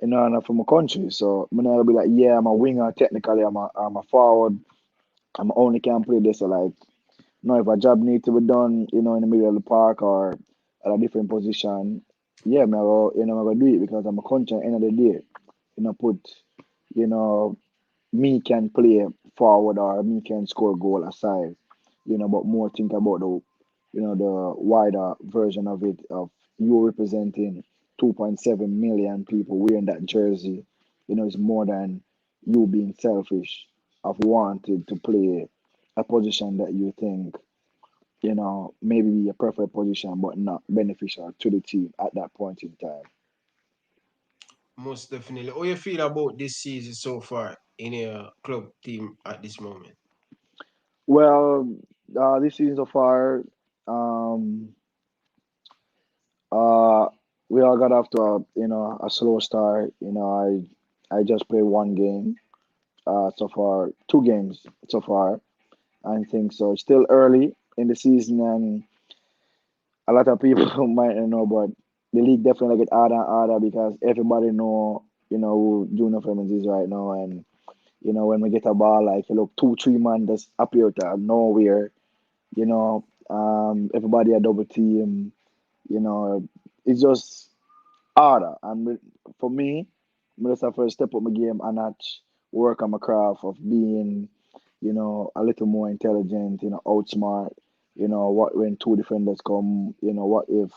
and I'm from a country. So, I'm not be like, yeah, I'm a winger. Technically, I'm a forward. I'm only can play this. So, like, no, if a job need to be done, in the middle of the park or at a different position, yeah, I'm gonna do it because I'm a country at the end of the day. Put, you know, me can play forward or me can score goal aside, but more think about the wider version of it of you representing 2.7 million people wearing that jersey. It's more than you being selfish of wanting to play a position that you think, maybe be a perfect position but not beneficial to the team at that point in time. Most definitely. How you feel about this season so far in your club team at this moment? Well, this season so far, um, Uh, we all got off to a slow start. I just played one game so far, two games so far. I think so. It's still early in the season, and a lot of people might not know, but the league definitely get harder and harder because everybody know who Junior Flemmings is right now, and when we get a ball, like you look 2, 3 man just appear out of nowhere. Everybody a double team. It's just harder. And for me, I just have to step up my game and not work on my craft of being, a little more intelligent, outsmart. What when two defenders come, what if,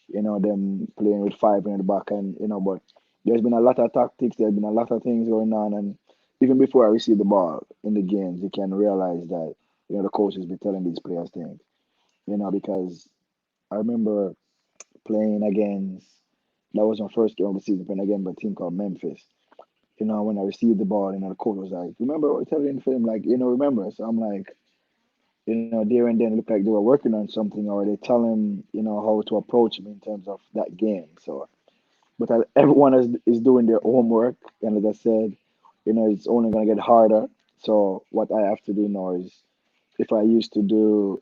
them playing with five in the back and but there's been a lot of tactics, there's been a lot of things going on and even before I receive the ball in the games, you can realize that, the coaches be telling these players things, because I remember playing against that was my first game of the season playing against a team called Memphis. When I received the ball, the coach was like, remember what we tell you in the film, like, remember. So I'm like, there and then it looked like they were working on something or they tell him, how to approach me in terms of that game. So, but everyone is doing their homework. And as I said, it's only going to get harder. So what I have to do now is if I used to do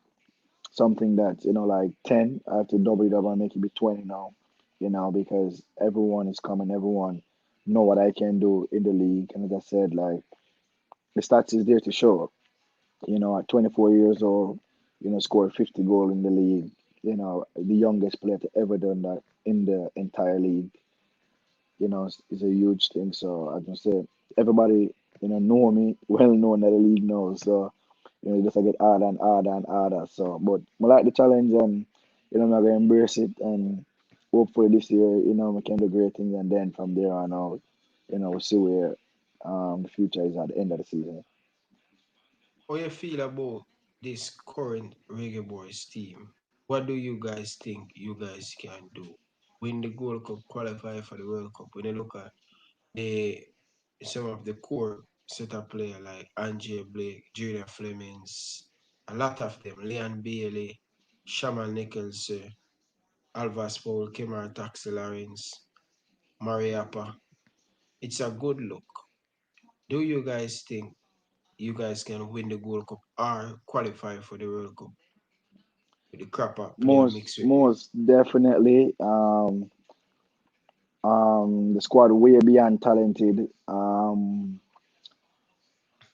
something that's like 10, I have to double it up and make it be 20 now, because everyone is coming, everyone know what I can do in the league. And as I said, like the stats is there to show. At 24 years old, scored 50 goal in the league. The youngest player to ever done that in the entire league. Is a huge thing. So I can say everybody, know me, well known that the league knows. So just I get harder and harder and harder. So, but I like the challenge and I'm gonna embrace it and hopefully this year, we can do great things and then from there on out, we'll see where the future is at the end of the season. How you feel about this current Reggae Boys team? What do you guys think you guys can do? Win the Gold Cup, qualify for the World Cup. When you look at the some of the core set of players like Andre Blake, Julian Flemmings, a lot of them, Leon Bailey, Shaman Nichols, Alvas Paul, Kemar Taxi Lawrence, Mariapa. It's a good look. Do you guys think you guys can win the Gold Cup or qualify for the World Cup with the crapper player Most mixed with it? most definitely, the squad way beyond talented.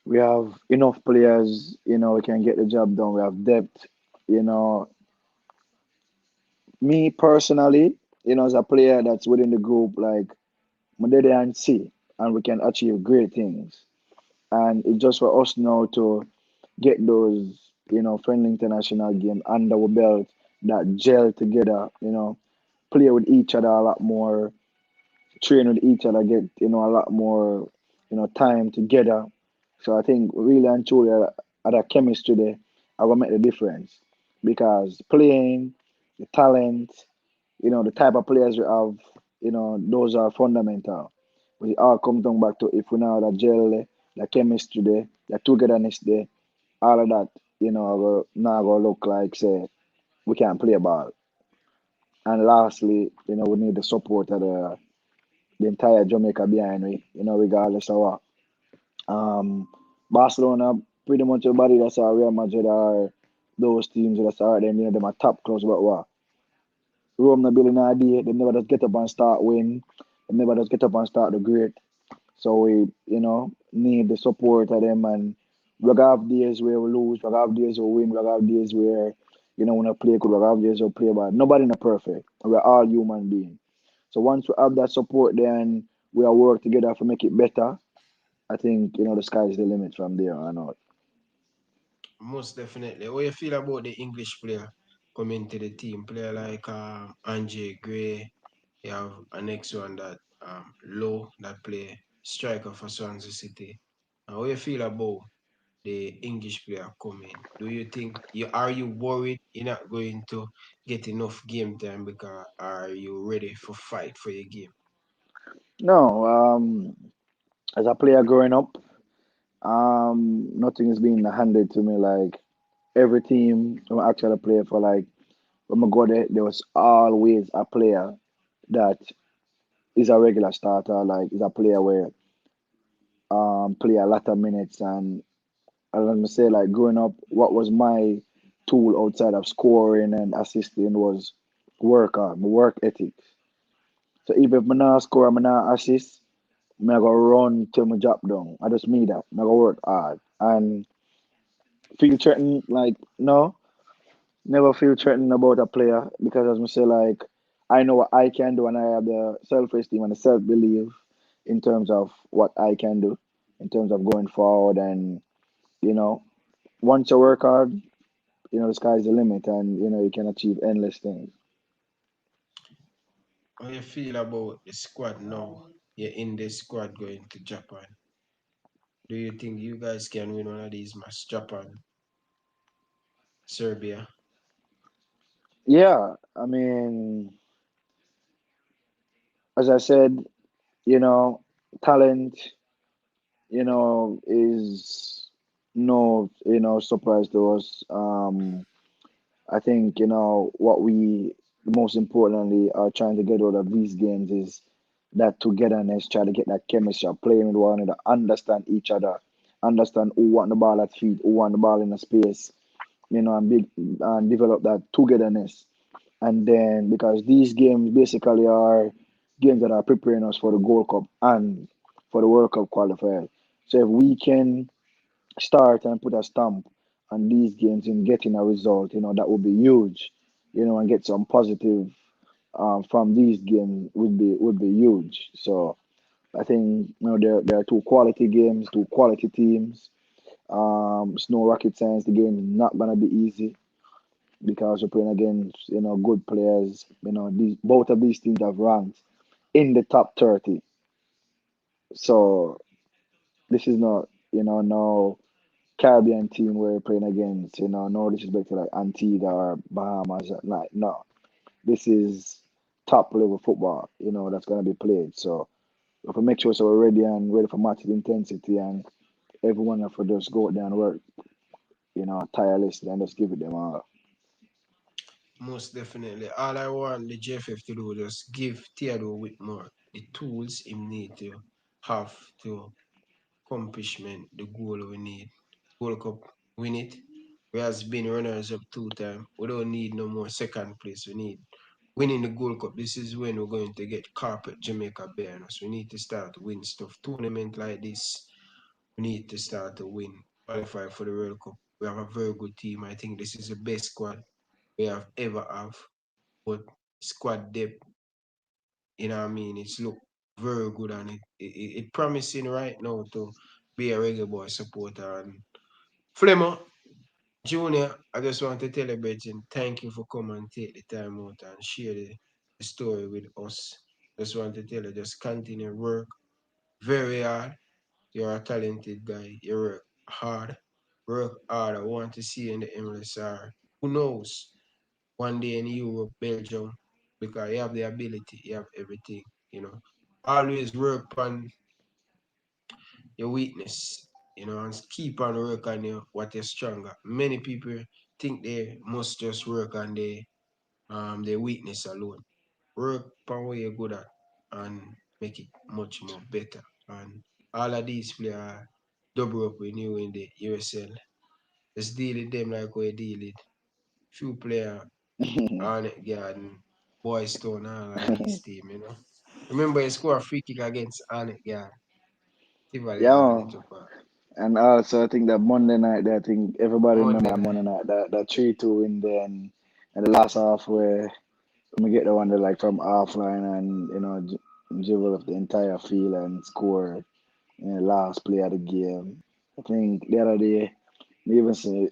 We have enough players, we can get the job done. We have depth, you know. Me personally, as a player that's within the group, like I'm there and see, and we can achieve great things. And it's just for us now to get those, friendly international game under our belt that gel together, play with each other a lot more, train with each other, get, a lot more, time together. So I think really and truly at a chemistry there, I will make the difference because playing, the talent, the type of players we have, those are fundamental. We all come down back to if we know the gel there, the chemistry there, the togetherness there, all of that, will now go look like say we can play ball. And lastly, we need the support of the entire Jamaica behind we, regardless of what. Um, Barcelona, pretty much everybody that's our Real Madrid are those teams that's are them, them are top clubs, but what? Rome not building an idea, they never just get up and start win. They never just get up and start the great. So we, need the support of them and we gonna have days where we lose, we gonna have days where we win, we gonna have days where, we not play good, we gonna have days where we play bad. Nobody not perfect. We're all human beings. So once we have that support then we all work together to make it better. I think, the sky is the limit from there on out. Most definitely. What you feel about the English player coming to the team? Player like Andre Gray, you have a next one that Low that play striker for Swansea City. How you feel about the English player coming? Do you think you worried you're not going to get enough game time because are you ready for fight for your game? No, as a player growing up, nothing is being handed to me. Like every team I actually play for, like when I go there was always a player that is a regular starter, like is a player where play a lot of minutes and let me say like growing up, what was my tool outside of scoring and assisting was work ethics. So even if I not score, I not assist, I go run till my job done. I just mean that. I go work hard and feel threatened. Like no, never feel threatened about a player because as I say, like I know what I can do and I have the self esteem and the self belief in terms of what I can do, in terms of going forward and you know, once you work hard, the sky's the limit and you can achieve endless things. How you feel about the squad now? You're in the squad going to Japan. Do you think you guys can win one of these matches? Japan, Serbia. Yeah, I mean, as I said, talent, is no, surprise to us. I think, what we most importantly are trying to get out of these games is that togetherness, try to get that chemistry, playing with one another, understand each other, understand who want the ball at feet, who want the ball in the space, and big and develop that togetherness. And then because these games basically are games that are preparing us for the Gold Cup and for the World Cup qualifier. So if we can start and put a stamp on these games in getting a result, that would be huge. And get some positive from these games would be huge. So I think there are two quality games, two quality teams. It's no rocket science. The game is not gonna be easy. because we're playing against, good players. Both of these teams have ranked in the top 30. So this is not, no Caribbean team we're playing against, no disrespect to like Antigua or Bahamas. Like, no, this is top level football, that's going to be played. So we have to make sure so we're ready and ready for match intensity, and everyone have to just go out there and work, tirelessly and just give it them all. Most definitely. All I want the JFF to do is give Theodore Whitmore the tools he need to have to accomplishment the goal we need. World Cup, win it. We has been runners up 2 times. We don't need no more second place. We need winning the Gold Cup. This is when we're going to get carpet Jamaica bearing us. We need to start to win stuff. Tournament like this, we need to start to win. Qualify for the World Cup. We have a very good team. I think this is the best squad we have ever have. But squad depth, you know what I mean? It's look very good and it promising right now to be a Reggae Boy supporter. And Flemmer, Junior, I just want to tell you, Bridget, thank you for coming and take the time out and share the story with us. Just want to tell you, just continue work very hard. You're a talented guy. You work hard. Work hard. I want to see you in the MLS. Who knows? One day in Europe, Belgium, because you have the ability, you have everything, you know. Always work on your weakness, and keep on work on what you're stronger. Many people think they must just work on their weakness alone. Work on what you're good at and make it much more better. And all of these players double up with you in the USL. Let's deal with them like we deal with few players Arnett Garden, Boys Town, all of these teams. Remember he scored a free kick against Arnett Garden. Tivoli Garden Yeah, it up and also I think that Monday night, I think everybody remember Monday that night. Monday night, that 3-2 win there, and the last half where we get the one that like from offline and dribble up the entire field and score in the last play of the game. I think the other day, they even say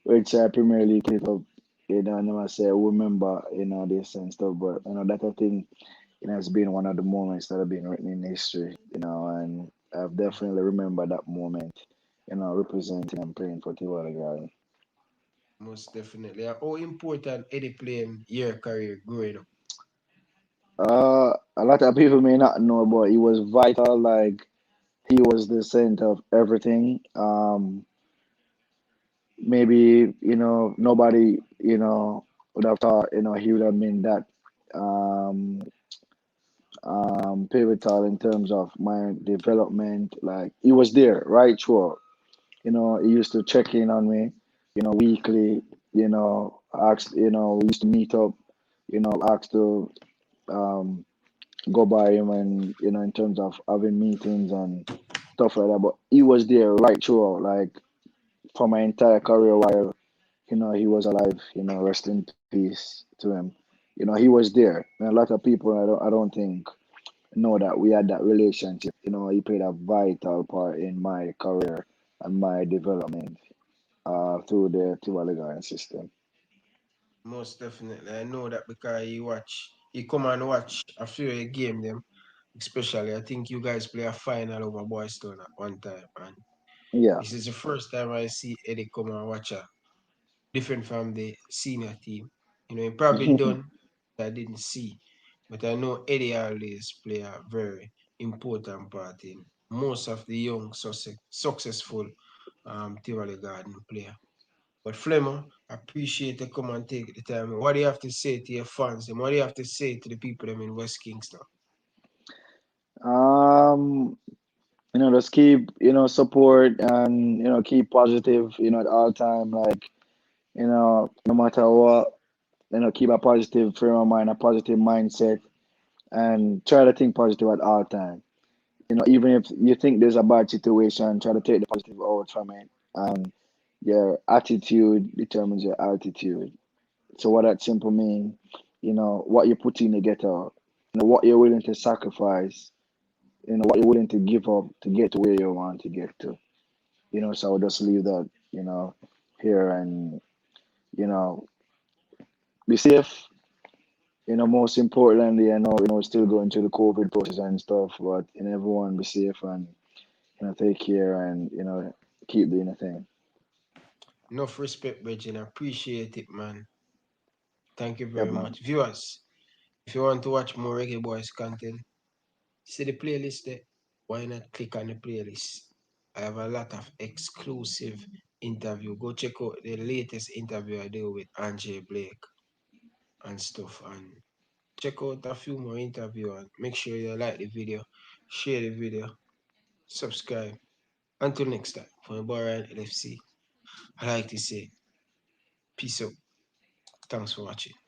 which Premier League put it up, and I say remember, this and stuff, but that I think it's been one of the moments that have been written in history, and I've definitely remembered that moment, representing and playing for Tivoli Garden. Most definitely. And how important Eddie playing your career growing up? A lot of people may not know, but he was vital. Like he was the center of everything. Maybe nobody would have thought he would have been that um pivotal in terms of my development. Like he was there right through. He used to check in on me, weekly, ask, we used to meet up, ask to um, go by him and, in terms of having meetings and stuff like that. But he was there right through, like, for my entire career while, he was alive, rest in peace to him. He was there. And a lot of people, I don't think, know that we had that relationship. He played a vital part in my career and my development through the Tivoli Garden system. Most definitely. I know that because he come and watch a few of the game them. Especially, I think you guys play a final over Boys Town at one time. And Yeah. this is the first time I see Eddie come and watch a different from the senior team. He probably done that I didn't see. But I know Eddie always play a very important part in most of the young successful Tivoli Garden player. But Flemmer, I appreciate you come and take the time. What do you have to say to your fans? And what do you have to say to the people them in West Kingston? um, just keep, support and, keep positive, at all time. Like, no matter what, keep a positive frame of mind, a positive mindset, and try to think positive at all time. Even if you think there's a bad situation, try to take the positive out from it. And your attitude determines your altitude. So what that simple mean, what you put in to get out, what you're willing to sacrifice, what you're willing to give up to get to where you want to get to. So I'll just leave that, here and, you know, be safe. Most importantly, I know, we're still going through the COVID process and stuff, but everyone be safe and take care and keep doing the thing. Enough respect, Reggie. Appreciate it, man. Thank you Yep, very man. much. Viewers, if you want to watch more Reggae Boyz content, see the playlist there. Why not click on the playlist? I have a lot of exclusive interview. Go check out the latest interview I did with Andre Blake and stuff. And check out a few more interview and make sure you like the video, share the video, subscribe. Until next time, from your boy Ryan LFC, I like to say peace out. Thanks for watching.